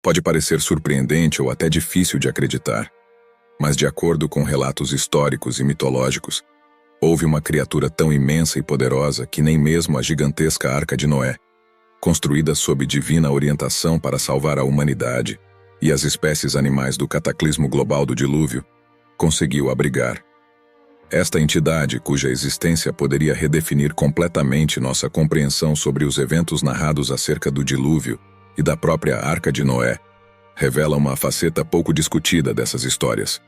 Pode parecer surpreendente ou até difícil de acreditar, mas de acordo com relatos históricos e mitológicos, houve uma criatura tão imensa e poderosa que nem mesmo a gigantesca Arca de Noé, construída sob divina orientação para salvar a humanidade e as espécies animais do cataclismo global do dilúvio, conseguiu abrigar. Esta entidade, cuja existência poderia redefinir completamente nossa compreensão sobre os eventos narrados acerca do dilúvio e da própria Arca de Noé, revela uma faceta pouco discutida dessas histórias.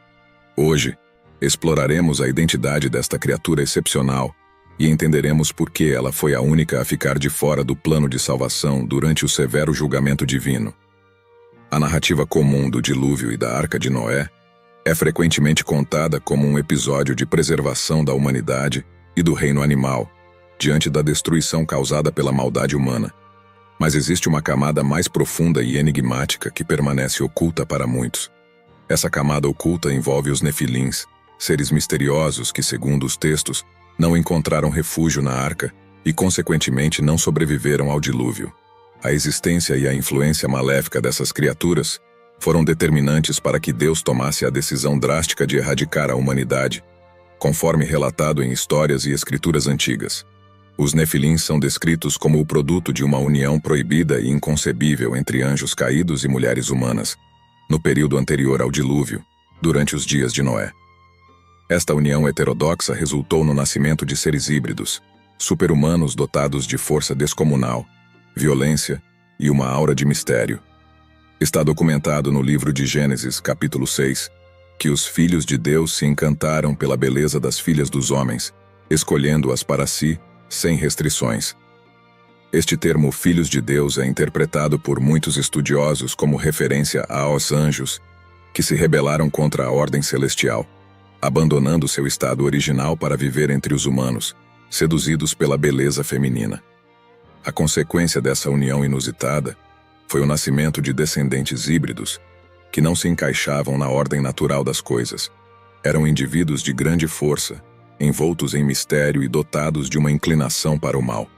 Hoje, exploraremos a identidade desta criatura excepcional e entenderemos por que ela foi a única a ficar de fora do plano de salvação durante o severo julgamento divino. A narrativa comum do dilúvio e da Arca de Noé é frequentemente contada como um episódio de preservação da humanidade e do reino animal, diante da destruição causada pela maldade humana. Mas existe uma camada mais profunda e enigmática que permanece oculta para muitos. Essa camada oculta envolve os nefilins, seres misteriosos que, segundo os textos, não encontraram refúgio na arca e, consequentemente, não sobreviveram ao dilúvio. A existência e a influência maléfica dessas criaturas foram determinantes para que Deus tomasse a decisão drástica de erradicar a humanidade, conforme relatado em histórias e escrituras antigas. Os nefilins são descritos como o produto de uma união proibida e inconcebível entre anjos caídos e mulheres humanas, no período anterior ao dilúvio, durante os dias de Noé. Esta união heterodoxa resultou no nascimento de seres híbridos, super-humanos dotados de força descomunal, violência e uma aura de mistério. Está documentado no livro de Gênesis, capítulo 6, que os filhos de Deus se encantaram pela beleza das filhas dos homens, escolhendo-as para si, sem restrições. Este termo filhos de Deus é interpretado por muitos estudiosos como referência aos anjos, que se rebelaram contra a ordem celestial, abandonando seu estado original para viver entre os humanos, seduzidos pela beleza feminina. A consequência dessa união inusitada foi o nascimento de descendentes híbridos, que não se encaixavam na ordem natural das coisas. Eram indivíduos de grande força, envoltos em mistério e dotados de uma inclinação para o mal.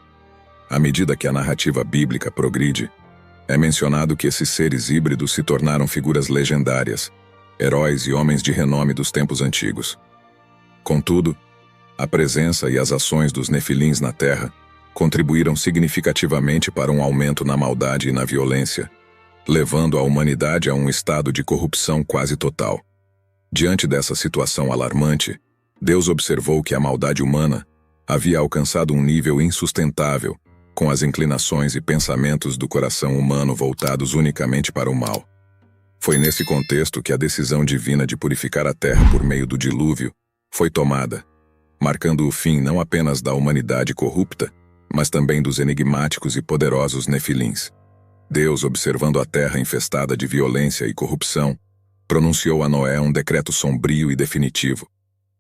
À medida que a narrativa bíblica progride, é mencionado que esses seres híbridos se tornaram figuras legendárias, heróis e homens de renome dos tempos antigos. Contudo, a presença e as ações dos nefilins na Terra contribuíram significativamente para um aumento na maldade e na violência, levando a humanidade a um estado de corrupção quase total. Diante dessa situação alarmante, Deus observou que a maldade humana havia alcançado um nível insustentável, com as inclinações e pensamentos do coração humano voltados unicamente para o mal. Foi nesse contexto que a decisão divina de purificar a terra por meio do dilúvio foi tomada, marcando o fim não apenas da humanidade corrupta, mas também dos enigmáticos e poderosos nefilins. Deus, observando a terra infestada de violência e corrupção, pronunciou a Noé um decreto sombrio e definitivo.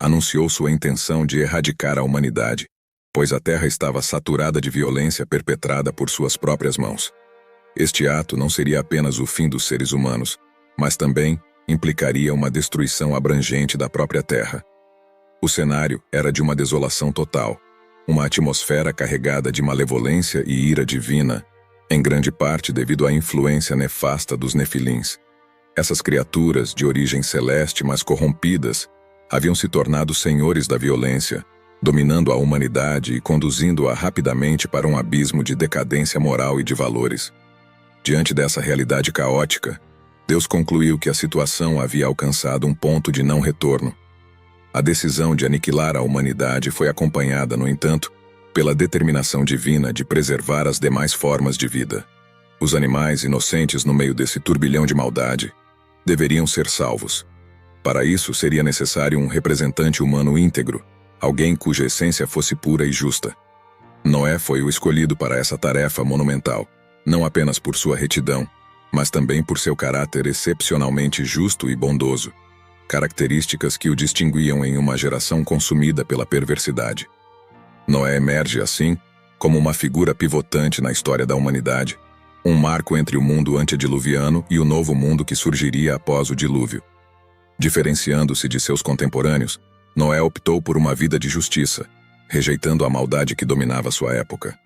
Anunciou sua intenção de erradicar a humanidade, pois a terra estava saturada de violência perpetrada por suas próprias mãos. Este ato não seria apenas o fim dos seres humanos, mas também implicaria uma destruição abrangente da própria terra. O cenário era de uma desolação total, uma atmosfera carregada de malevolência e ira divina, em grande parte devido à influência nefasta dos nefilins. Essas criaturas, de origem celeste mas corrompidas, haviam se tornado senhores da violência, dominando a humanidade e conduzindo-a rapidamente para um abismo de decadência moral e de valores. Diante dessa realidade caótica, Deus concluiu que a situação havia alcançado um ponto de não retorno. A decisão de aniquilar a humanidade foi acompanhada, no entanto, pela determinação divina de preservar as demais formas de vida. Os animais inocentes no meio desse turbilhão de maldade deveriam ser salvos. Para isso, seria necessário um representante humano íntegro, alguém cuja essência fosse pura e justa. Noé foi o escolhido para essa tarefa monumental, não apenas por sua retidão, mas também por seu caráter excepcionalmente justo e bondoso, características que o distinguiam em uma geração consumida pela perversidade. Noé emerge, assim, como uma figura pivotante na história da humanidade, um marco entre o mundo antediluviano e o novo mundo que surgiria após o dilúvio. Diferenciando-se de seus contemporâneos, Noé optou por uma vida de justiça, rejeitando a maldade que dominava sua época.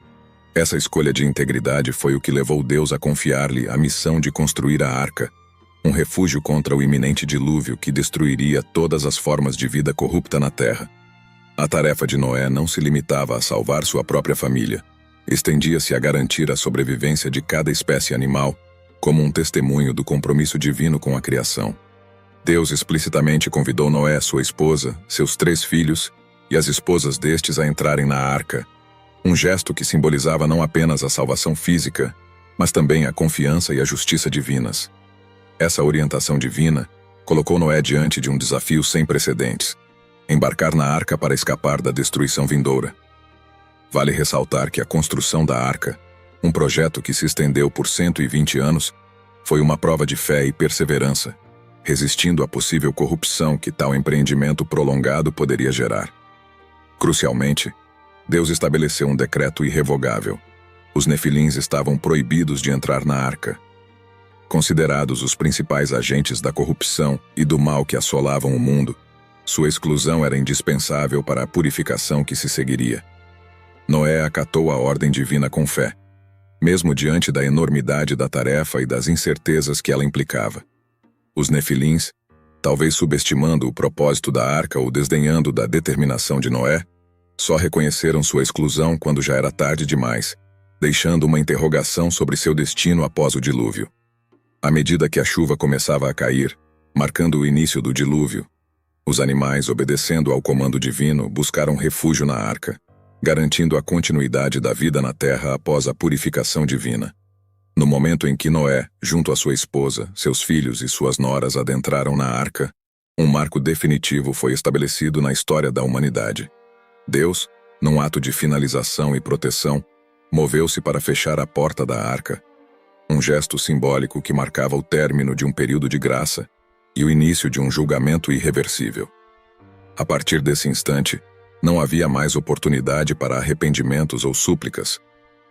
Essa escolha de integridade foi o que levou Deus a confiar-lhe a missão de construir a arca, um refúgio contra o iminente dilúvio que destruiria todas as formas de vida corrupta na terra. A tarefa de Noé não se limitava a salvar sua própria família, estendia-se a garantir a sobrevivência de cada espécie animal, como um testemunho do compromisso divino com a criação. Deus explicitamente convidou Noé, sua esposa, seus 3 filhos e as esposas destes a entrarem na arca, um gesto que simbolizava não apenas a salvação física, mas também a confiança e a justiça divinas. Essa orientação divina colocou Noé diante de um desafio sem precedentes: embarcar na arca para escapar da destruição vindoura. Vale ressaltar que a construção da arca, um projeto que se estendeu por 120 anos, foi uma prova de fé e perseverança, resistindo à possível corrupção que tal empreendimento prolongado poderia gerar. Crucialmente, Deus estabeleceu um decreto irrevogável. Os nefilins estavam proibidos de entrar na arca. Considerados os principais agentes da corrupção e do mal que assolavam o mundo, sua exclusão era indispensável para a purificação que se seguiria. Noé acatou a ordem divina com fé, mesmo diante da enormidade da tarefa e das incertezas que ela implicava. Os nefilins, talvez subestimando o propósito da arca ou desdenhando da determinação de Noé, só reconheceram sua exclusão quando já era tarde demais, deixando uma interrogação sobre seu destino após o dilúvio. À medida que a chuva começava a cair, marcando o início do dilúvio, os animais, obedecendo ao comando divino, buscaram refúgio na arca, garantindo a continuidade da vida na terra após a purificação divina. No momento em que Noé, junto à sua esposa, seus filhos e suas noras adentraram na arca, um marco definitivo foi estabelecido na história da humanidade. Deus, num ato de finalização e proteção, moveu-se para fechar a porta da arca, um gesto simbólico que marcava o término de um período de graça e o início de um julgamento irreversível. A partir desse instante, não havia mais oportunidade para arrependimentos ou súplicas.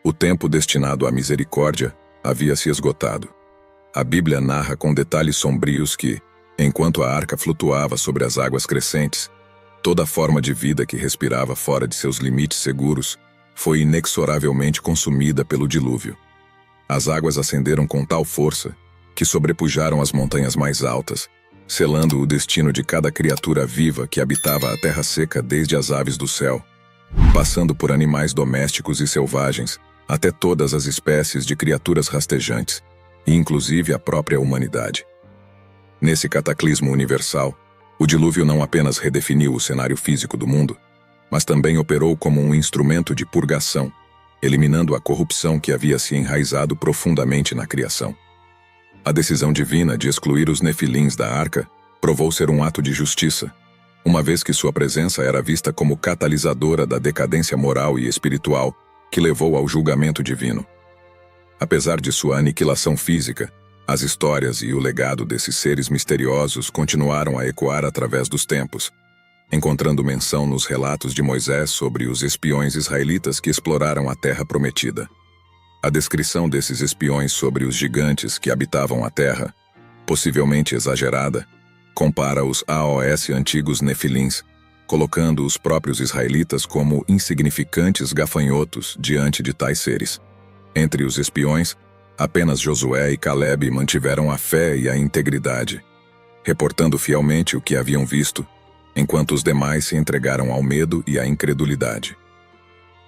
O tempo destinado à misericórdia havia se esgotado. A Bíblia narra com detalhes sombrios que, enquanto a arca flutuava sobre as águas crescentes, toda forma de vida que respirava fora de seus limites seguros foi inexoravelmente consumida pelo dilúvio. As águas ascenderam com tal força que sobrepujaram as montanhas mais altas, selando o destino de cada criatura viva que habitava a terra seca, desde as aves do céu, passando por animais domésticos e selvagens, até todas as espécies de criaturas rastejantes, e inclusive a própria humanidade. Nesse cataclismo universal, o dilúvio não apenas redefiniu o cenário físico do mundo, mas também operou como um instrumento de purgação, eliminando a corrupção que havia se enraizado profundamente na criação. A decisão divina de excluir os nefilins da arca provou ser um ato de justiça, uma vez que sua presença era vista como catalisadora da decadência moral e espiritual que levou ao julgamento divino. Apesar de sua aniquilação física, as histórias e o legado desses seres misteriosos continuaram a ecoar através dos tempos, encontrando menção nos relatos de Moisés sobre os espiões israelitas que exploraram a terra prometida. A descrição desses espiões sobre os gigantes que habitavam a terra, possivelmente exagerada, compara os aos antigos nefilins, colocando os próprios israelitas como insignificantes gafanhotos diante de tais seres. Entre os espiões, apenas Josué e Calebe mantiveram a fé e a integridade, reportando fielmente o que haviam visto, enquanto os demais se entregaram ao medo e à incredulidade.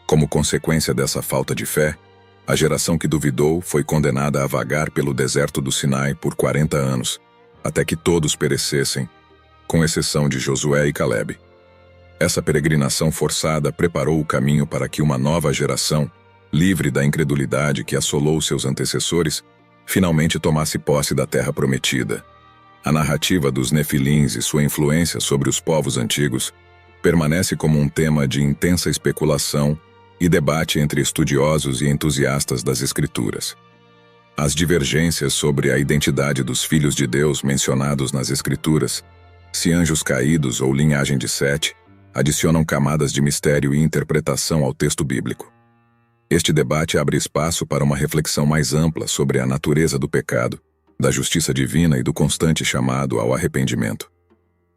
Como consequência dessa falta de fé, a geração que duvidou foi condenada a vagar pelo deserto do Sinai por 40 anos, até que todos perecessem, com exceção de Josué e Calebe. Essa peregrinação forçada preparou o caminho para que uma nova geração, livre da incredulidade que assolou seus antecessores, finalmente tomasse posse da terra prometida. A narrativa dos nefilins e sua influência sobre os povos antigos permanece como um tema de intensa especulação e debate entre estudiosos e entusiastas das Escrituras. As divergências sobre a identidade dos filhos de Deus mencionados nas Escrituras, se anjos caídos ou linhagem de Sete, adicionam camadas de mistério e interpretação ao texto bíblico. Este debate abre espaço para uma reflexão mais ampla sobre a natureza do pecado, da justiça divina e do constante chamado ao arrependimento.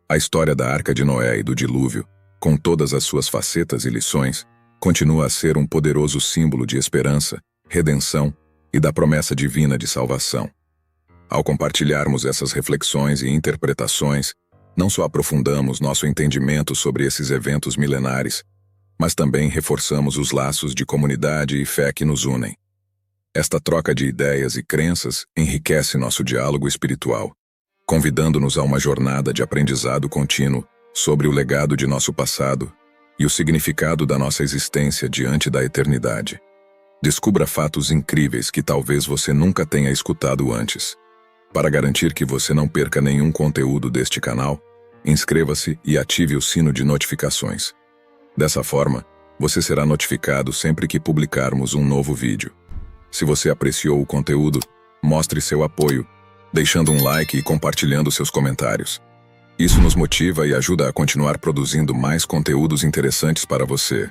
A história da Arca de Noé e do dilúvio, com todas as suas facetas e lições, continua a ser um poderoso símbolo de esperança, redenção e da promessa divina de salvação. Ao compartilharmos essas reflexões e interpretações, não só aprofundamos nosso entendimento sobre esses eventos milenares, mas também reforçamos os laços de comunidade e fé que nos unem. Esta troca de ideias e crenças enriquece nosso diálogo espiritual, convidando-nos a uma jornada de aprendizado contínuo sobre o legado de nosso passado e o significado da nossa existência diante da eternidade. Descubra fatos incríveis que talvez você nunca tenha escutado antes. Para garantir que você não perca nenhum conteúdo deste canal, inscreva-se e ative o sino de notificações. Dessa forma, você será notificado sempre que publicarmos um novo vídeo. Se você apreciou o conteúdo, mostre seu apoio, deixando um like e compartilhando seus comentários. Isso nos motiva e ajuda a continuar produzindo mais conteúdos interessantes para você.